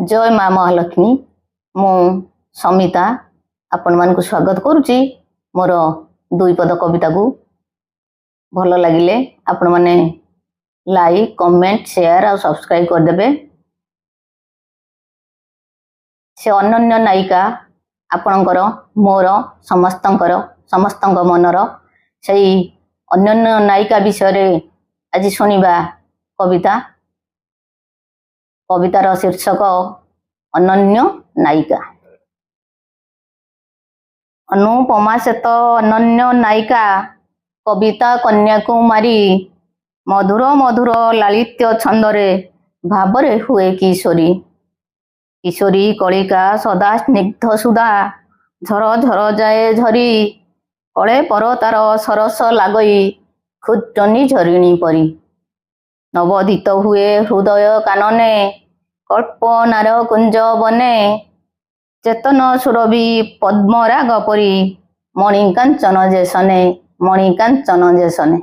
जय माँ महालक्ष्मी मु समिता आपण मान को स्वागत करुच्ची मोर दुई पद कविता को भल लगिले आपण माने लाइक कमेंट शेयर और सब्सक्राइब करदेबे। से अनन्य नायिका आपणकर मोर समस्त मनर से अनन्य नायिका विषय आज शुणा कविता। कवितार शीर्षक अनन्य नायिका। अनुपमा सेत अनन्य नायिका कविता कन्याकुमारी मधुर मधुर लालित्य छंदरे भावरे हुए किशोरी। किशोरी कलिका सदा स्निग्ध सुधा झर झर जाए झरी कले पर तार सरस लागई खुदनी झरिणी परी। नवोदित हुए हृदय कानने कल्पनार कुंज बने चेतन सुरभि पद्मराग परी मणिकांचन जेसने।